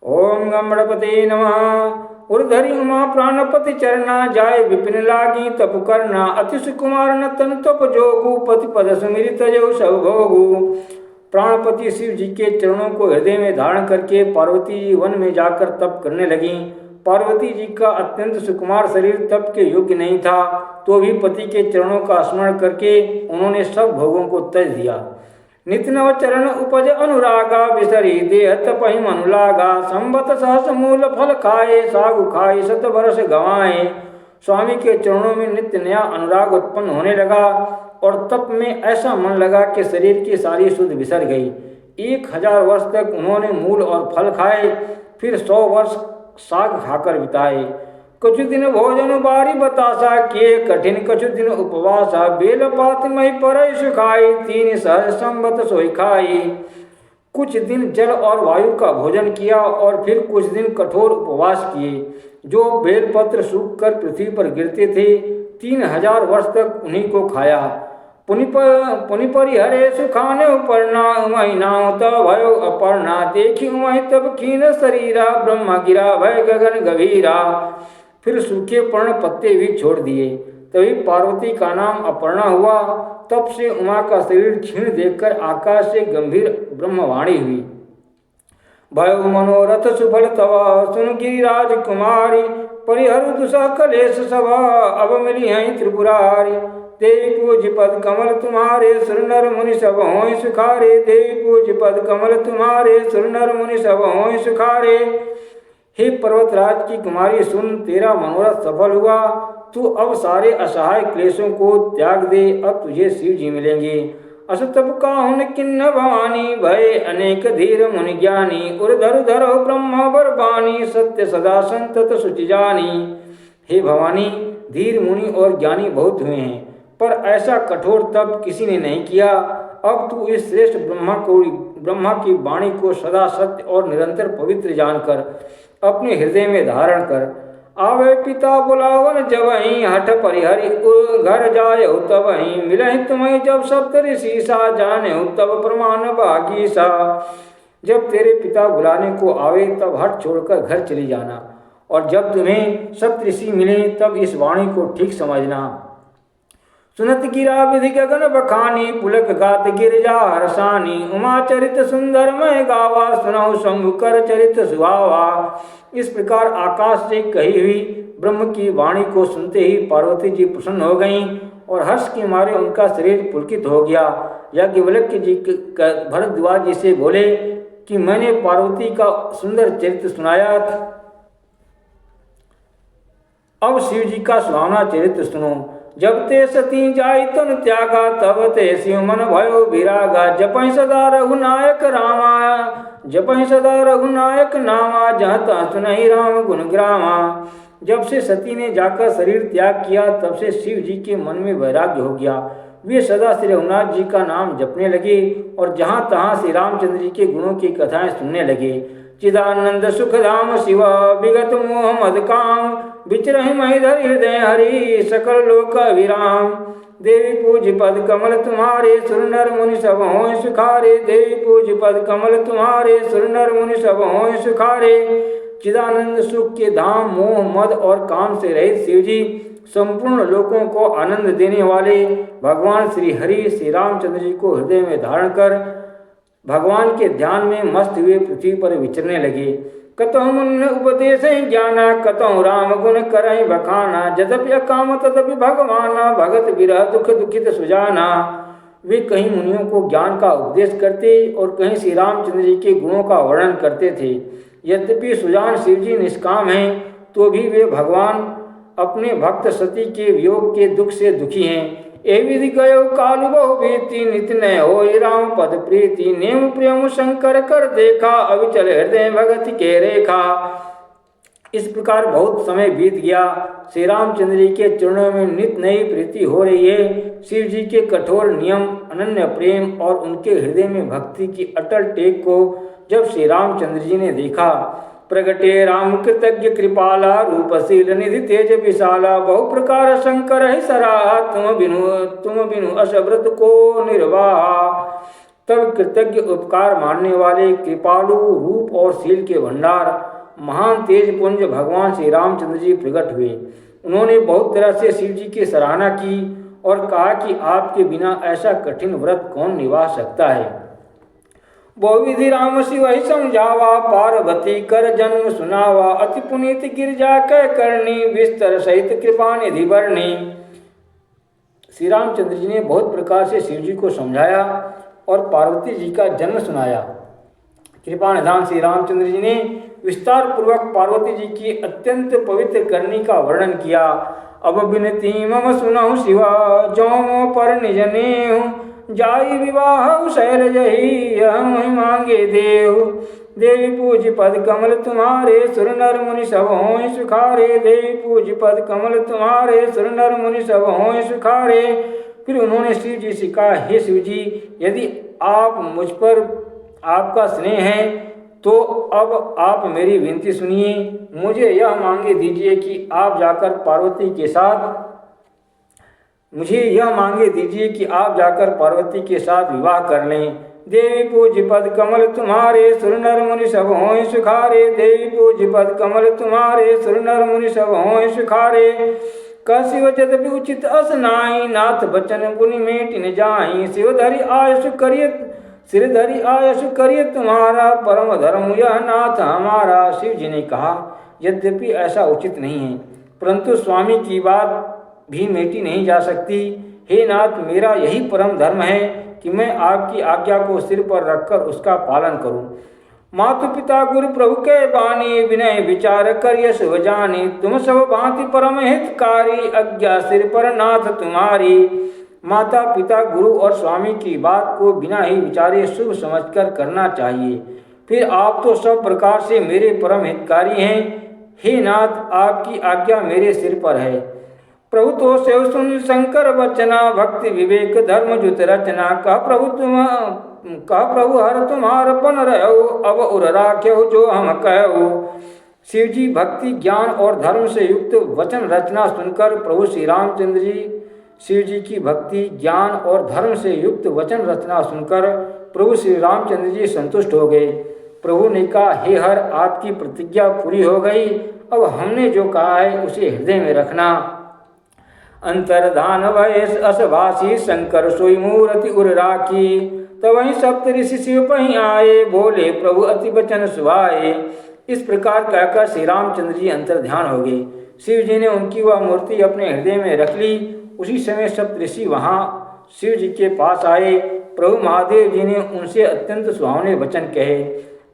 ओम गणपते नमः। उर्धरि उमा प्राणपति चरना, जाय विपिन लागी तप करना। अति सुकुमार न तन तप जोगु, पति पद सुमिरित जयु सब भोगु। प्राणपति शिव जी के चरणों को हृदय में धारण करके पार्वती जी वन में जाकर तप करने लगी। पार्वती जी का अत्यंत सुकुमार शरीर तप के योग्य नहीं था, तो भी पति के चरणों का स्मरण करके उन्होंने सब भोगों को त्यज दिया। नित नव चरण उपज अनुरागा, बिसरी देह तपहि मनु लागा। संबत सहस मूल फल खाए, सागु खाए शत वर्ष गवाए। स्वामी के चरणों में नित्य नया अनुराग उत्पन्न होने लगा और तप में ऐसा मन लगा कि शरीर की सारी सुध बिसर गई। 1000 वर्ष तक उन्होंने मूल और फल खाए, फिर 100 वर्ष साग खाकर बिताए। कछु दिन भोजन बारी बतासा, किए कठिन कछु दिन उपवासा। बेल पात मई पर सुखाई, 3 सहज संबत सोई खाई। कुछ दिन जल और वायु का भोजन किया और फिर कुछ दिन कठोर उपवास किए। जो बेलपत्र सूख कर पृथ्वी पर गिरते थे, 3000 वर्ष तक उन्हीं को खाया। पुनि परिहरे सुखाने उपरना, उमहि नाम तब भयो अपर्णा। देखी उमहि तब खीन शरीरा, ब्रह्मा गिरा भय गगन गभीरा। फिर सूखे पर्ण पत्ते भी छोड़ दिए। तभी पार्वती का नाम अपर्णा हुआ। तब से उमा का शरीर क्षीण देखकर आकाश से गंभीर ब्रह्मवाणी हुई। भयो मनोरथ सुफल तवा, सुन गिरिराज कुमारी। परिहरु दुसा कलेश सभा, अब मिली हैं त्रिपुरारी। देवी पूज पद कमल तुम्हारे, सुर नर मुनि सब होय सुखारे। देवी पूज पद कमल तुम्हारे, सुर नर मुनि सब होय सुखारे। हे पर्वतराज की कुमारी, सुन तेरा मनोरथ सफल हुआ। तू अब सारे असहाय क्लेशों को त्याग दे, अब तुझे शिव जी मिलेंगे। अस तब काहुन किन्न भवानी, भय अनेक धीर मुनि ज्ञानी। उर्धर धरो ब्रह्म बरबानी, सत्य सदा संतत सुचि जानी। हे भवानी, धीर मुनि और ज्ञानी बहुत हुए हैं, पर ऐसा कठोर तप किसी ने नहीं किया। अब तू इस श्रेष्ठ ब्रह्मा की वाणी को सदा सत्य और निरंतर पवित्र जानकर अपने हृदय में धारण कर। आवे पिता बुलावन जबहि, हठ परिहरि घर जाय तबहि। मिलहि तुम्हें जब सप्त ऋषि सा, जाने तब प्रमाण भागी सा। जब तेरे पिता बुलाने को आवे तब हठ छोड़कर घर चली जाना, और जब तुम्हें सप्तऋषि मिले तब इस वाणी को ठीक समझना। सुनत गिरा विधि गगन बखानी, पुलक गात गिरजा हरसानी। उमा चरित सुंदर मैं गावा, सुनहु शंभु कर चरित सुहावा। इस प्रकार आकाश से कही हुई ब्रह्म की वाणी को सुनते ही पार्वती जी प्रसन्न हो गईं और हर्ष के मारे उनका शरीर पुलकित हो गया। याज्ञवल्क्य जी भरद्वाज जी से बोले कि मैंने पार्वती का सुंदर चरित्र सुनाया, अब शिव जी का सुहावना चरित्र सुनो। जब ते सती जाई तन त्यागा, तब ते शिव मन भयो विरागा। जपहि सदा रघुनायक रामा, जपहि सदा रघुनायक नामा। जहाँ तहाँ सुनहि राम गुण ग्रामा। जब से सती ने जाकर शरीर त्याग किया, तब से शिव जी के मन में वैराग्य हो गया। वे सदा श्री रघुनाथ जी का नाम जपने लगे और जहाँ तहाँ श्री रामचंद्र जी के गुणों की कथाएं सुनने लगे। चिदानंद सुखधाम शिवा, विगत मोह मद काम। विचरहि महिधर हृदय हरि, सकल लोक विराम। देवी पूज पद कमल तुम्हारे, सुर नर मुनि सब होय सुखारे। देवी पूज पद कमल तुम्हारे, सुर नर मुनि सब होय सुखारे। चिदानंद सुख के धाम, मोह मद और काम से रहित शिव जी, संपूर्ण लोकों को आनंद देने वाले भगवान श्री हरि श्री रामचंद्र जी को हृदय में धारण कर भगवान के ध्यान में मस्त हुए पृथ्वी पर विचरने लगे। कतहु मुन्न उपदेश ज्ञाना, कतहु राम गुण करहि बखाना। यद्यपि अकाम तदपि भगवाना, भगत विरह दुख दुखित सुजाना। वे कहीं मुनियों को ज्ञान का उपदेश करते और कहीं श्री रामचंद्र जी के गुणों का वर्णन करते थे। यद्यपि सुजान शिव जी निष्काम हैं, तो भी वे भगवान अपने भक्त सती के वियोग के दुख से दुखी हैं। ए विधि गयो कालु बहु बीती, नित न होय राम पद प्रीति। नेम प्रेम शंकर कर देखा, अविचल हृदय भगति के रेखा। इस प्रकार बहुत समय बीत गया। श्री रामचंद्र जी के चरणों में नित नई प्रीति हो रही है। शिव जी के कठोर नियम, अनन्य प्रेम और उनके हृदय में भक्ति की अटल टेक को जब श्री रामचंद्र जी ने देखा, प्रगटे राम कृतज्ञ कृपाला। रूपशील निधि तेज विशाला, बहु प्रकार शंकर है सराहा। तुम बिनु अशव्रत को निर्वाहा। तब कृतज्ञ उपकार मानने वाले कृपालु रूप और शील के भंडार महान तेज पुंज भगवान श्री रामचंद्र जी प्रकट हुए। उन्होंने बहुत तरह से शिव जी की सराहना की और कहा कि आपके बिना ऐसा कठिन व्रत कौन निभा सकता है। बहुविधि राम शिव ही समझावा, पार्वती कर जन्म सुनावा, अति पुनीत गिरजा कह करनी, विस्तर सहित कृपा निधि बरनी। श्री रामचंद्र जी ने बहुत प्रकार से शिव जी को समझाया और पार्वती जी का जन्म सुनाया। कृपा निधान श्री रामचंद्र जी ने विस्तार पूर्वक पार्वती जी की अत्यंत पवित्र करनी का वर्णन किया। अब बिनती मम सुनहु शिवा, जौमो पर निज नेहु, जाई विवाह शैल जही हम मांगे देहु। देवी पूज पद कमल तुम्हारे, सुर नर मुनि सब हों सुखारे। देवी पूज पद कमल तुम्हारे, सुर नर मुनि सब हों सुखारे। फिर उन्होंने शिव जी से कहा, हे शिव जी, यदि आप मुझ पर आपका स्नेह है तो अब आप मेरी विनती सुनिए। मुझे यह मांगे दीजिए कि आप जाकर पार्वती के साथ विवाह कर लें। देवी पूज पद कमल तुम्हारे, सुर नर मुनि सब हों सुखारे। देवी पूज पद कमल तुम्हारे, सुर नर मुनि सब हों सुखारे। कशिव यद्यपि उचित अस नाई, नाथ बचन पुनि मेटिन जाई। सिरधरि आयसु करिय तुम्हारा, परम धर्म यह नाथ हमारा। शिव जी ने कहा, यद्यपि ऐसा उचित नहीं है, परंतु स्वामी की बात भी मेटी नहीं जा सकती। हे नाथ, मेरा यही परम धर्म है कि मैं आपकी आज्ञा को सिर पर रखकर उसका पालन करूं। मातु पिता गुरु प्रभु के बानी, विनय विचार करिय शुभ जानी। तुम सब भांति परम हितकारी, आज्ञा सिर पर नाथ तुम्हारी। माता पिता गुरु और स्वामी की बात को बिना ही विचारे शुभ समझकर करना चाहिए। फिर आप तो सब प्रकार से मेरे परम हितकारी हैं। हे नाथ, आपकी आज्ञा मेरे सिर पर है। प्रभु तो सेव सुन शंकर वचना, भक्ति विवेक धर्म जुत रचना। कह प्रभु हर तुम्हार पन रहो, अब उर राख्यो जो हम कहो। शिव जी भक्ति ज्ञान और धर्म से युक्त वचन रचना सुनकर प्रभु श्री रामचंद्र जी शिव जी की भक्ति ज्ञान और धर्म से युक्त वचन रचना सुनकर प्रभु श्री रामचंद्र जी संतुष्ट हो गए। प्रभु ने कहा, हे हर, आपकी प्रतिज्ञा पूरी हो गई। अब हमने जो कहा है उसे हृदय में रखना। अंतर्धान वयस असभासी, शंकर सोई मूर्ति उर राखी। तब वहीं सप्त ऋषि शिव पहीं आए, बोले प्रभु अति बचन सुभाए। इस प्रकार कहकर श्री रामचंद्र जी अंतर्ध्यान हो गए। शिव जी ने उनकी वह मूर्ति अपने हृदय में रख ली। उसी समय सप्त ऋषि वहाँ शिव जी के पास आए। प्रभु महादेव जी ने उनसे अत्यंत सुहावने वचन कहे।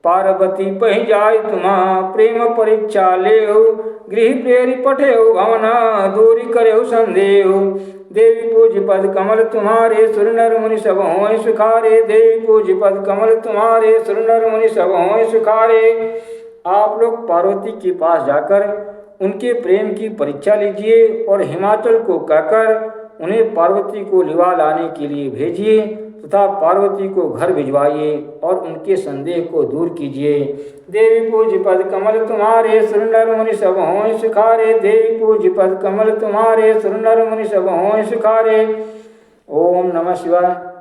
पार्वती पहि जाय तुम्हा, प्रेम परीक्षा लेहु। गृह प्रेरी पठेहु भवना, दूरी करेहु संदेह। देवी पूज पद कमल तुम्हारे, सुर नर मुनि सब हों सुखारे। देवी पूज पद कमल तुम्हारे, सुर नर मुनि सब हों सुखारे। आप लोग पार्वती के पास जाकर उनके प्रेम की परीक्षा लीजिए और हिमाचल को कहकर उन्हें पार्वती को लिवा लाने के लिए भेजिए तथा पार्वती को घर भिजवाइए और उनके संदेह को दूर कीजिए। देवी पूज पद कमल तुम्हारे, सुर नर मुनि सब हों सुखारे। देवी पूज पद कमल तुम्हारे, सुर नर मुनि सब हों सुखारे। ओम नमः शिवाय।